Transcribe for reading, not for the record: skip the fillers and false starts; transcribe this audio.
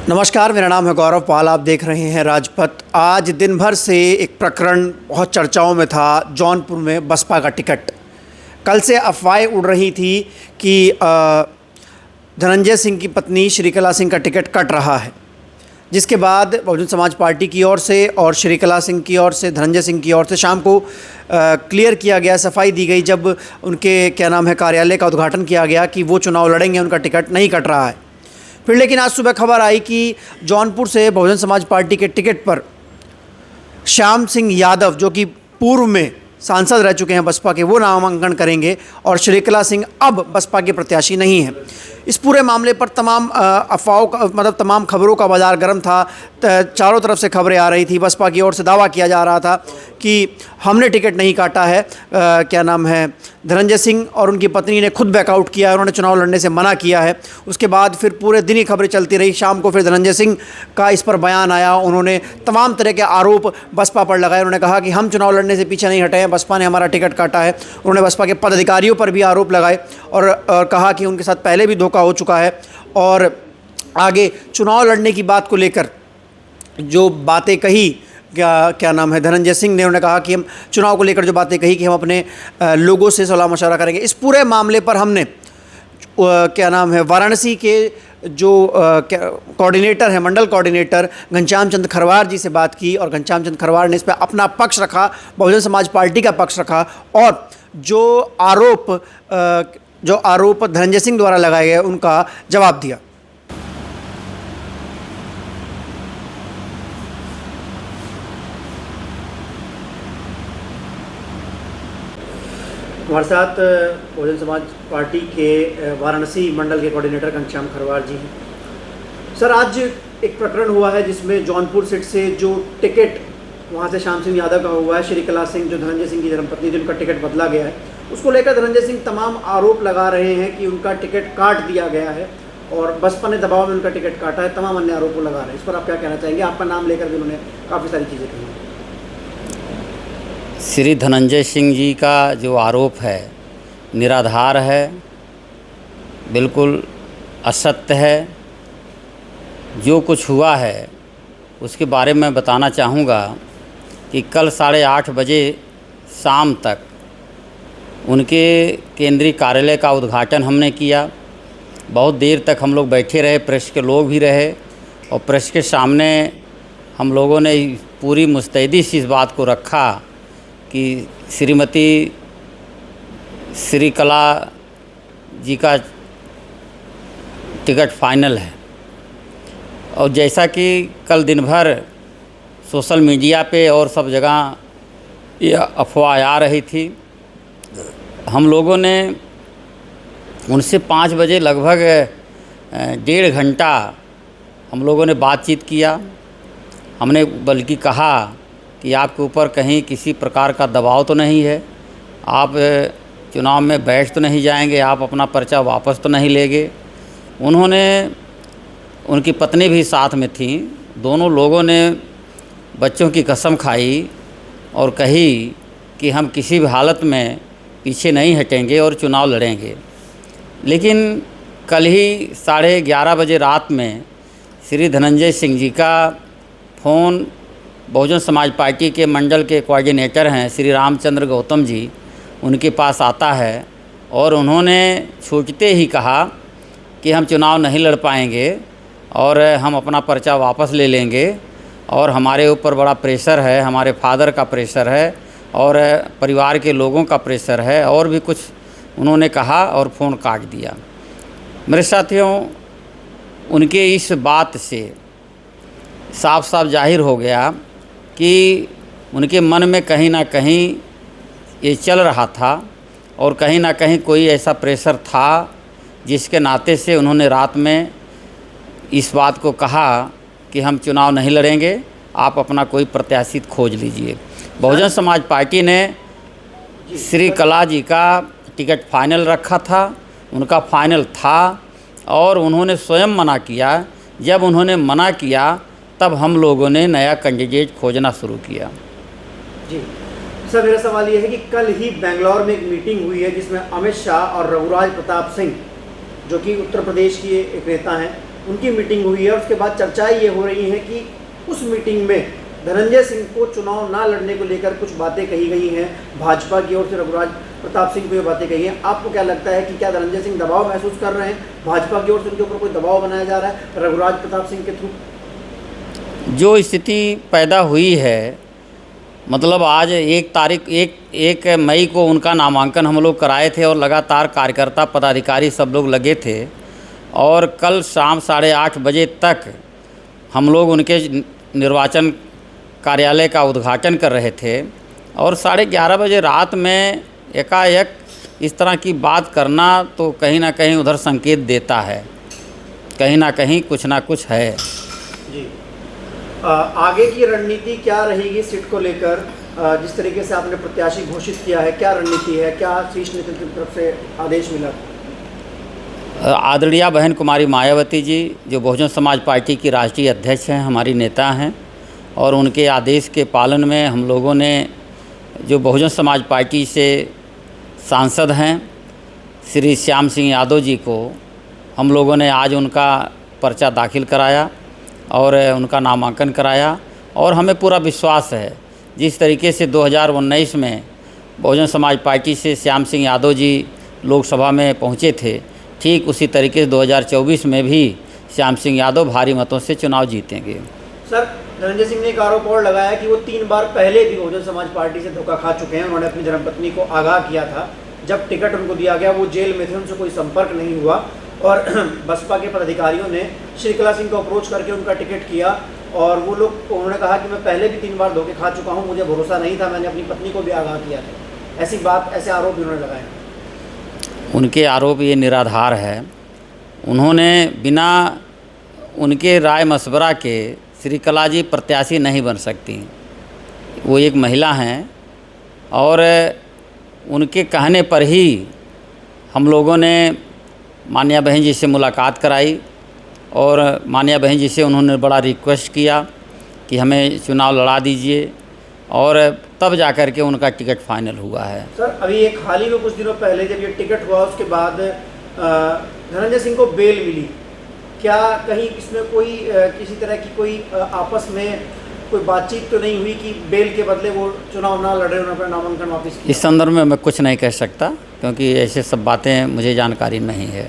नमस्कार, मेरा नाम है गौरव पाल। आप देख रहे हैं राजपथ। आज दिन भर से एक प्रकरण बहुत चर्चाओं में था, जौनपुर में बसपा का टिकट। कल से अफवाहें उड़ रही थी कि धनंजय सिंह की पत्नी श्रीकला सिंह का टिकट कट रहा है, जिसके बाद बहुजन समाज पार्टी की ओर से और श्रीकला सिंह की ओर से, धनंजय सिंह की ओर से शाम को क्लियर किया गया, सफाई दी गई जब उनके कार्यालय का उद्घाटन किया गया कि वो चुनाव लड़ेंगे, उनका टिकट नहीं कट रहा है। फिर लेकिन आज सुबह खबर आई कि जौनपुर से बहुजन समाज पार्टी के टिकट पर श्याम सिंह यादव, जो कि पूर्व में सांसद रह चुके हैं बसपा के, वो नामांकन करेंगे और श्रीकला सिंह अब बसपा के प्रत्याशी नहीं हैं। इस पूरे मामले पर तमाम अफवाहों का तमाम खबरों का बाज़ार गर्म था। चारों तरफ से खबरें आ रही थी। बसपा की ओर से दावा किया जा रहा था कि हमने टिकट नहीं काटा है। धनंजय सिंह और उनकी पत्नी ने खुद बैकआउट किया है, उन्होंने चुनाव लड़ने से मना किया है। उसके बाद फिर पूरे दिन ही खबरें चलती रही। शाम को फिर धनंजय सिंह का इस पर बयान आया। उन्होंने तमाम तरह के आरोप बसपा पर लगाए। उन्होंने कहा कि हम चुनाव लड़ने से पीछे नहीं हटे हैं, बसपा ने हमारा टिकट काटा है। उन्होंने बसपा के पदाधिकारियों पर भी आरोप लगाए और कहा कि उनके साथ पहले भी धोखा हो चुका है। और आगे चुनाव लड़ने की बात को लेकर जो बातें कही, धनंजय सिंह ने, उन्होंने कहा कि हम चुनाव को लेकर जो बातें कही कि हम अपने लोगों से सलाह मशवरा करेंगे। इस पूरे मामले पर हमने वाराणसी के जो कोऑर्डिनेटर हैं, मंडल कोऑर्डिनेटर घनश्याम चंद खरवार जी से बात की और घनश्याम चंद खरवार ने इस पर अपना पक्ष रखा, बहुजन समाज पार्टी का पक्ष रखा और जो आरोप धनंजय सिंह द्वारा लगाए गए उनका जवाब दिया। हमारे साथ बहुजन समाज पार्टी के वाराणसी मंडल के कोऑर्डिनेटर घनश्याम खरवार जी हैं। सर, आज एक प्रकरण हुआ है जिसमें जौनपुर सीट से जो टिकट वहाँ से श्याम सिंह यादव का हुआ है, श्रीकला सिंह जो धनंजय सिंह की धर्मपत्नी थी, उनका टिकट बदला गया है। उसको लेकर धनंजय सिंह तमाम आरोप लगा रहे हैं कि उनका टिकट काट दिया गया है और बसपा ने दबाव में उनका टिकट काटा है। तमाम अन्य आरोप लगा रहे हैं। इस पर आप क्या कहना चाहेंगे? आपका नाम लेकर भी उन्होंने काफ़ी सारी चीज़ें कही हैं। श्री धनंजय सिंह जी का जो आरोप है निराधार है, बिल्कुल असत्य है। जो कुछ हुआ है उसके बारे में बताना चाहूँगा कि कल 8:30 बजे शाम तक उनके केंद्रीय कार्यालय का उद्घाटन हमने किया। बहुत देर तक हम लोग बैठे रहे, प्रेस के लोग भी रहे और प्रेस के सामने हम लोगों ने पूरी मुस्तैदी से इस बात को रखा कि श्रीमती श्रीकला जी का टिकट फाइनल है। और जैसा कि कल दिन भर सोशल मीडिया पे और सब जगह ये अफवाह आ रही थी, हम लोगों ने उनसे 5 बजे लगभग 1.5 घंटा हम लोगों ने बातचीत किया। हमने बल्कि कहा कि आपके ऊपर कहीं किसी प्रकार का दबाव तो नहीं है, आप चुनाव में बैठ तो नहीं जाएंगे, आप अपना पर्चा वापस तो नहीं लेंगे। उन्होंने, उनकी पत्नी भी साथ में थी, दोनों लोगों ने बच्चों की कसम खाई और कही कि हम किसी भी हालत में पीछे नहीं हटेंगे और चुनाव लड़ेंगे। लेकिन कल ही 11:30 बजे रात में श्री धनंजय सिंह जी का फ़ोन बहुजन समाज पार्टी के मंडल के कोऑर्डिनेटर हैं श्री रामचंद्र गौतम जी, उनके पास आता है और उन्होंने छूटते ही कहा कि हम चुनाव नहीं लड़ पाएंगे और हम अपना पर्चा वापस ले लेंगे और हमारे ऊपर बड़ा प्रेशर है, हमारे फादर का प्रेशर है और परिवार के लोगों का प्रेशर है और भी कुछ उन्होंने कहा और फ़ोन काट दिया। मेरे साथियों, उनके इस बात से साफ साफ जाहिर हो गया कि उनके मन में कहीं ना कहीं ये चल रहा था और कहीं ना कहीं कोई ऐसा प्रेशर था जिसके नाते से उन्होंने रात में इस बात को कहा कि हम चुनाव नहीं लड़ेंगे, आप अपना कोई प्रत्याशी खोज लीजिए। बहुजन समाज पार्टी ने श्रीकला जी का टिकट फाइनल रखा था, उनका फाइनल था और उन्होंने स्वयं मना किया। जब उन्होंने मना किया तब हम लोगों ने नया कैंडिडेट खोजना शुरू किया। जी सर, मेरा सवाल ये है कि कल ही बेंगलोर में एक मीटिंग हुई है जिसमें अमित शाह और रघुराज प्रताप सिंह, जो कि उत्तर प्रदेश की एक नेता हैं, उनकी मीटिंग हुई है और उसके बाद चर्चाएं ये हो रही हैं कि उस मीटिंग में धनंजय सिंह को चुनाव ना लड़ने को लेकर कुछ बातें कही गई हैं, भाजपा की ओर से रघुराज प्रताप सिंह को ये बातें कही हैं। आपको क्या लगता है कि क्या धनंजय सिंह दबाव महसूस कर रहे हैं, भाजपा की ओर से उनके ऊपर कोई दबाव बनाया जा रहा है रघुराज प्रताप सिंह के थ्रू? जो स्थिति पैदा हुई है, मतलब आज 1 मई को उनका नामांकन हम लोग कराए थे और लगातार कार्यकर्ता पदाधिकारी सब लोग लगे थे और कल शाम 8:30 बजे तक हम लोग उनके निर्वाचन कार्यालय का उद्घाटन कर रहे थे और 11:30 बजे रात में एकाएक इस तरह की बात करना तो कहीं ना कहीं उधर संकेत देता है, कहीं ना कहीं कुछ ना कुछ है। जी, आगे की रणनीति क्या रहेगी सीट को लेकर? जिस तरीके से आपने प्रत्याशी घोषित किया है, क्या रणनीति है, क्या शीर्ष नेतृत्व की तरफ से आदेश मिला? आदरणीय बहन कुमारी मायावती जी जो बहुजन समाज पार्टी की राष्ट्रीय अध्यक्ष हैं, हमारी नेता हैं, और उनके आदेश के पालन में हम लोगों ने जो बहुजन समाज पार्टी से सांसद हैं श्री श्याम सिंह यादव जी को हम लोगों ने आज उनका पर्चा दाखिल कराया और उनका नामांकन कराया। और हमें पूरा विश्वास है जिस तरीके से 2019 में बहुजन समाज पार्टी से श्याम सिंह यादव जी लोकसभा में पहुंचे थे, ठीक उसी तरीके से 2024 में भी श्याम सिंह यादव भारी मतों से चुनाव जीतेंगे। सर, धनंजय सिंह ने एक आरोप और लगाया कि वो 3 बार पहले भी बहुजन समाज पार्टी से धोखा खा चुके हैं। उन्होंने अपनी धर्मपत्नी को आगाह किया था, जब टिकट उनको दिया गया वो जेल में थे, उनसे कोई संपर्क नहीं हुआ और बसपा के पदाधिकारियों ने श्रीकला सिंह को अप्रोच करके उनका टिकट किया और वो लोग, उन्होंने कहा कि मैं पहले भी 3 बार धोखे खा चुका हूँ, मुझे भरोसा नहीं था, मैंने अपनी पत्नी को भी आगाह किया था। ऐसी बात, ऐसे आरोप उन्होंने लगाए। उनके आरोप ये निराधार है। उन्होंने बिना उनके राय मशवरा के श्रीकला जी प्रत्याशी नहीं बन सकती। वो एक महिला हैं और उनके कहने पर ही हम लोगों ने मान्या बहन जी से मुलाकात कराई और मान्या बहन जी से उन्होंने बड़ा रिक्वेस्ट किया कि हमें चुनाव लड़ा दीजिए और तब जाकर के उनका टिकट फाइनल हुआ है। सर, अभी एक हाल ही में कुछ दिनों पहले जब ये टिकट हुआ उसके बाद धनंजय सिंह को बेल मिली, क्या कहीं इसमें कोई किसी तरह की कोई आपस में कोई बातचीत तो नहीं हुई कि बेल के बदले वो चुनाव ना लड़े, उन्होंने अपना नामांकन वापस किया? इस संदर्भ में मैं कुछ नहीं कह सकता क्योंकि ऐसे सब बातें मुझे जानकारी नहीं है।